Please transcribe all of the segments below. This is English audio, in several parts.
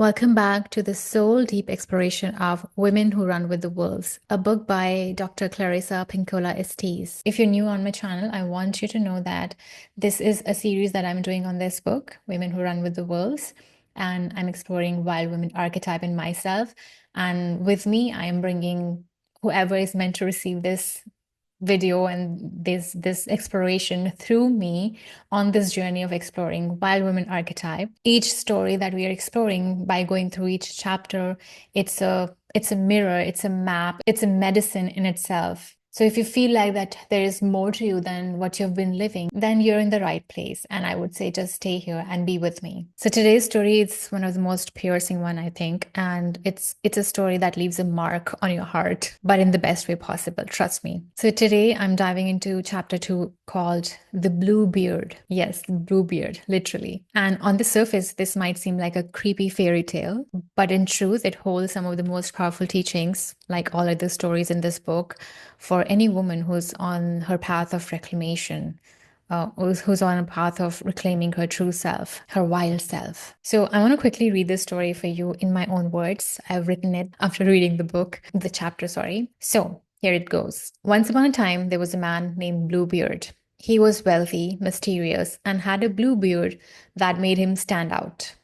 Welcome back to the soul deep exploration of Women Who Run with the Wolves, a book by Dr. Clarissa Pinkola Estes. If you're new on my channel, I want you to know that this is a series that I'm doing on this book, Women Who Run with the Wolves, and I'm exploring wild women archetype in myself. And with me, I am bringing whoever is meant to receive this video and this exploration through me on this journey of exploring wild women archetype. Each story that we are exploring by going through each chapter, it's a mirror, it's a map, it's a medicine in itself. So if you feel like that there is more to you than what you've been living, then you're in the right place. And I would say just stay here and be with me. So today's story is one of the most piercing one, I think. And it's a story that leaves a mark on your heart, but in the best way possible. Trust me. So today I'm diving into chapter 2 called The Bluebeard. Yes, the Bluebeard, literally. And on the surface, this might seem like a creepy fairy tale, but in truth, it holds some of the most powerful teachings, like all other stories in this book, for any woman who's on her path of reclamation, who's on a path of reclaiming her true self, her wild self. So I want to quickly read this story for you in my own words. I've written it after reading the chapter, sorry. So here it goes. Once upon a time, there was a man named Bluebeard. He was wealthy, mysterious, and had a blue beard that made him stand out.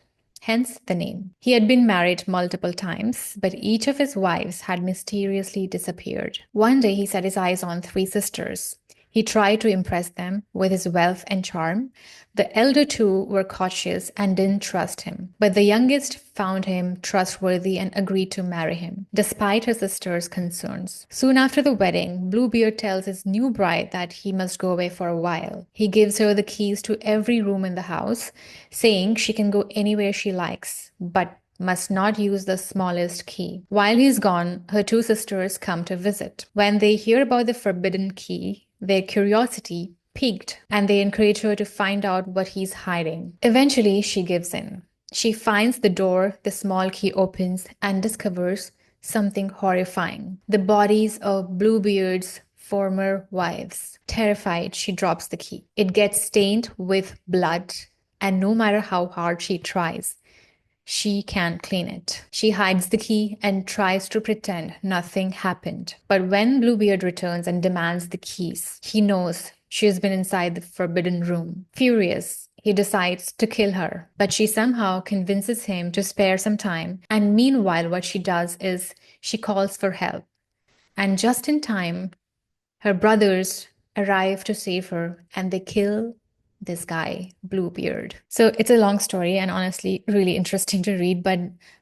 Hence the name. He had been married multiple times, but each of his wives had mysteriously disappeared. One day he set his eyes on three sisters. He tried to impress them with his wealth and charm. The elder two were cautious and didn't trust him, but the youngest found him trustworthy and agreed to marry him, despite her sister's concerns. Soon after the wedding, Bluebeard tells his new bride that he must go away for a while. He gives her the keys to every room in the house, saying she can go anywhere she likes, but must not use the smallest key. While he's gone, her two sisters come to visit. When they hear about the forbidden key, their curiosity piqued, and they encourage her to find out what he's hiding. Eventually, she gives in. She finds the door, the small key opens, and discovers something horrifying. The bodies of Bluebeard's former wives. Terrified, she drops the key. It gets stained with blood, and no matter how hard she tries, she can't clean it. She hides the key and tries to pretend nothing happened. But when Bluebeard returns and demands the keys, he knows she has been inside the forbidden room. Furious, he decides to kill her, but she somehow convinces him to spare some time. And meanwhile, what she does is she calls for help. And just in time, her brothers arrive to save her and they kill this guy, Bluebeard. So it's a long story and honestly really interesting to read, but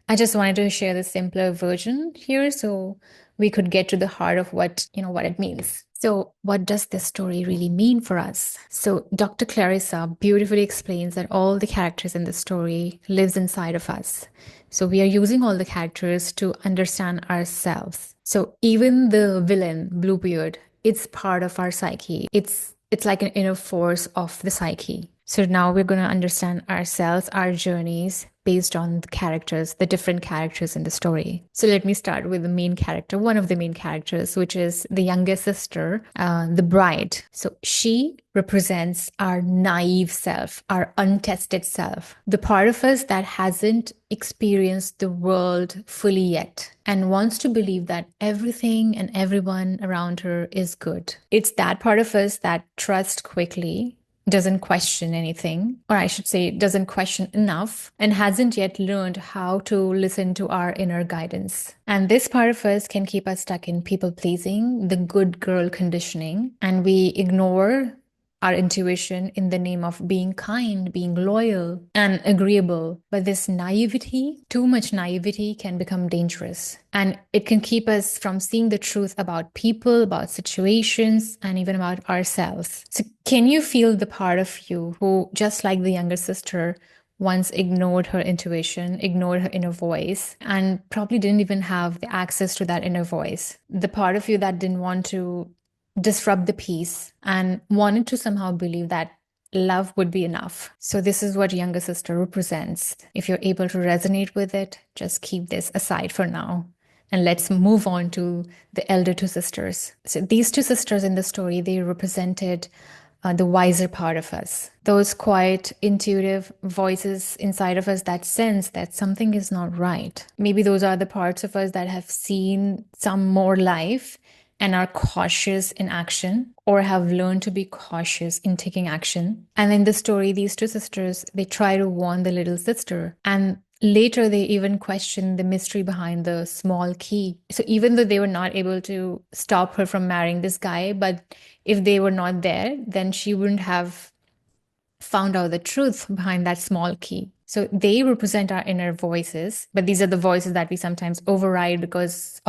I just wanted to share the simpler version here so we could get to the heart of what it means. So what does this story really mean for us? So Dr. Clarissa beautifully explains that all the characters in the story lives inside of us. So we are using all the characters to understand ourselves. So even the villain, Bluebeard, it's part of our psyche. It's like an inner force of the psyche. So now we're going to understand ourselves, our journeys based on the characters, the different characters in the story. So let me start with the main character, one of the main characters, which is the youngest sister, the bride. So she represents our naive self, our untested self, the part of us that hasn't experienced the world fully yet and wants to believe that everything and everyone around her is good. It's that part of us that trusts quickly, doesn't question anything, or I should say, doesn't question enough, and hasn't yet learned how to listen to our inner guidance. And this part of us can keep us stuck in people pleasing, the good girl conditioning, and we ignore our intuition in the name of being kind, being loyal, and agreeable. But this naivety, too much naivety, can become dangerous. And it can keep us from seeing the truth about people, about situations, and even about ourselves. So can you feel the part of you who, just like the younger sister, once ignored her intuition, ignored her inner voice, and probably didn't even have the access to that inner voice? The part of you that didn't want to disrupt the peace and wanted to somehow believe that love would be enough. So this is what younger sister represents. If you're able to resonate with it, just keep this aside for now. And let's move on to the elder two sisters. So these two sisters in the story, they represented the wiser part of us, those quiet, intuitive voices inside of us that sense that something is not right. Maybe those are the parts of us that have seen some more life and are cautious in action, or have learned to be cautious in taking action. And in the story, these two sisters, they try to warn the little sister, and later they even question the mystery behind the small key. So even though they were not able to stop her from marrying this guy, but if they were not there, then she wouldn't have found out the truth behind that small key. So they represent our inner voices, but these are the voices that we sometimes override because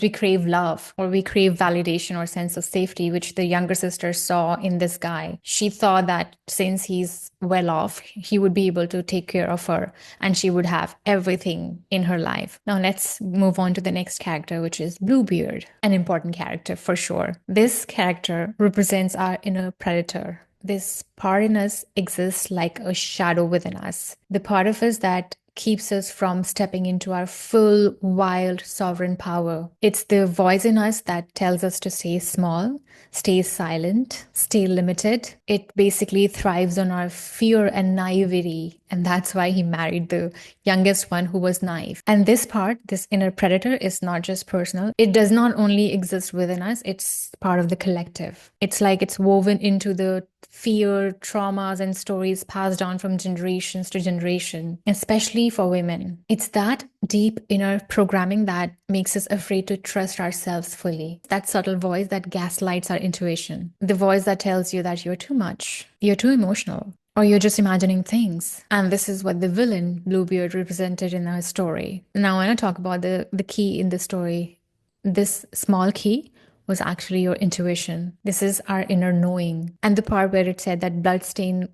we crave love, or we crave validation or sense of safety, which the younger sister saw in this guy. She thought that since he's well off, he would be able to take care of her and she would have everything in her life. Now let's move on to the next character, which is Bluebeard, an important character for sure. This character represents our inner predator. This part in us exists like a shadow within us. The part of us that keeps us from stepping into our full, wild, sovereign power. It's the voice in us that tells us to stay small, stay silent, stay limited. It basically thrives on our fear and naivety. And that's why he married the youngest one who was naive. And this part, this inner predator, is not just personal. It does not only exist within us, it's part of the collective. It's like it's woven into the fear, traumas, and stories passed on from generations to generation, especially for women. It's that deep inner programming that makes us afraid to trust ourselves fully. That subtle voice that gaslights our intuition. The voice that tells you that you're too much, you're too emotional, or you're just imagining things. And this is what the villain, Bluebeard, represented in our story. Now, I want to talk about the key in the story. This small key was actually your intuition. This is our inner knowing. And the part where it said that bloodstain,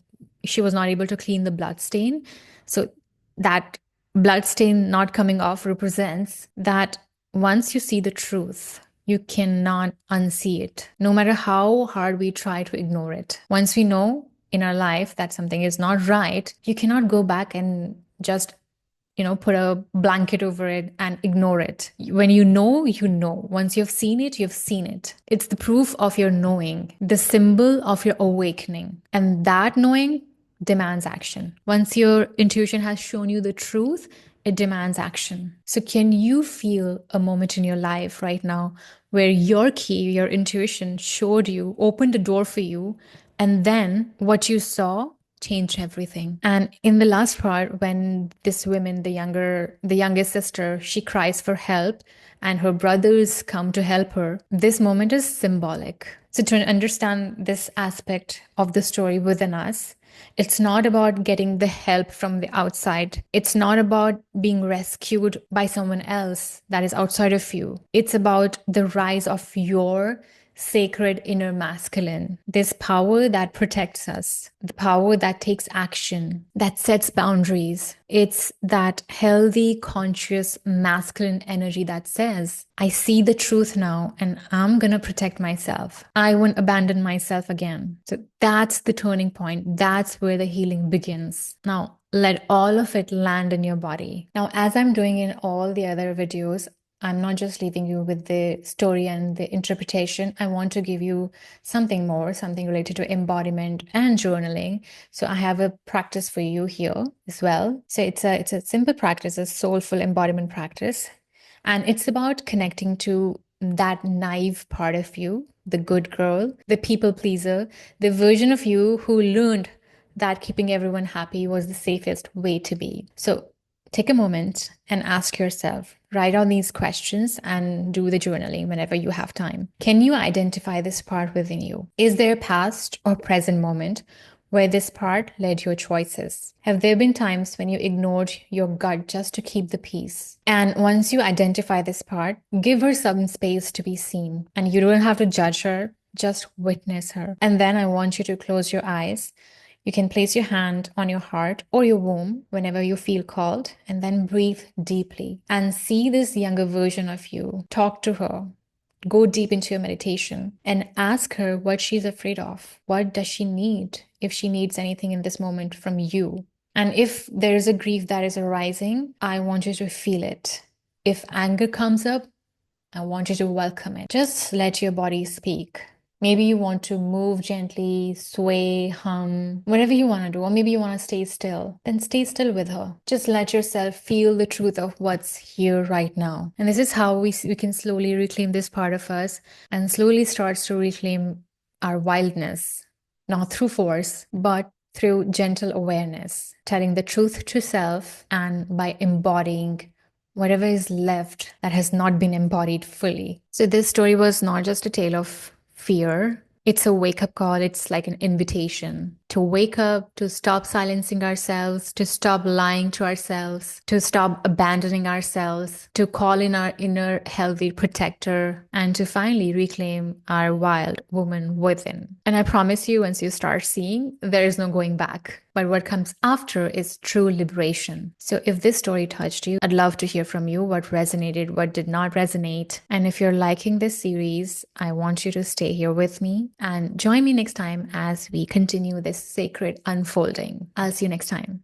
she was not able to clean the bloodstain. So that bloodstain not coming off represents that once you see the truth, you cannot unsee it, no matter how hard we try to ignore it. Once we know in our life that something is not right, you cannot go back and just put a blanket over it and ignore it. When you know, you know. Once you've seen it, you've seen it. It's the proof of your knowing, the symbol of your awakening. And that knowing demands action. Once your intuition has shown you the truth, it demands action. So can you feel a moment in your life right now where your key, your intuition showed you, opened the door for you, and then what you saw changed everything? And in the last part, when this woman, the youngest sister, she cries for help and her brothers come to help her, this moment is symbolic. So to understand this aspect of the story within us, it's not about getting the help from the outside. It's not about being rescued by someone else that is outside of you. It's about the rise of your sacred inner masculine, this power that protects us, the power that takes action, that sets boundaries. It's that healthy, conscious, masculine energy that says, I see the truth now and I'm going to protect myself. I won't abandon myself again. So that's the turning point. That's where the healing begins. Now, let all of it land in your body. Now, as I'm doing in all the other videos, I'm not just leaving you with the story and the interpretation. I want to give you something more, something related to embodiment and journaling. So I have a practice for you here as well. So it's a simple practice, a soulful embodiment practice. And it's about connecting to that naive part of you, the good girl, the people pleaser, the version of you who learned that keeping everyone happy was the safest way to be. So take a moment and ask yourself, write down these questions and do the journaling whenever you have time. Can you identify this part within you? Is there a past or present moment where this part led your choices? Have there been times when you ignored your gut just to keep the peace? And once you identify this part, give her some space to be seen. And you don't have to judge her, just witness her. And then I want you to close your eyes. You can place your hand on your heart or your womb whenever you feel called, and then breathe deeply and see this younger version of you. Talk to her. Go deep into your meditation and ask her what she's afraid of. What does she need, if she needs anything in this moment from you? And if there is a grief that is arising, I want you to feel it. If anger comes up, I want you to welcome it. Just let your body speak. Maybe you want to move gently, sway, hum, whatever you want to do, or maybe you want to stay still. Then stay still with her. Just let yourself feel the truth of what's here right now. And this is how we can slowly reclaim this part of us and slowly starts to reclaim our wildness, not through force, but through gentle awareness, telling the truth to self and by embodying whatever is left that has not been embodied fully. So, this story was not just a tale of fear, it's a wake up call. It's like an invitation to wake up, to stop silencing ourselves, to stop lying to ourselves, to stop abandoning ourselves, to call in our inner healthy protector, and to finally reclaim our wild woman within. And I promise you, once you start seeing, there is no going back. But what comes after is true liberation. So if this story touched you, I'd love to hear from you what resonated, what did not resonate. And if you're liking this series, I want you to stay here with me and join me next time as we continue this sacred unfolding. I'll see you next time.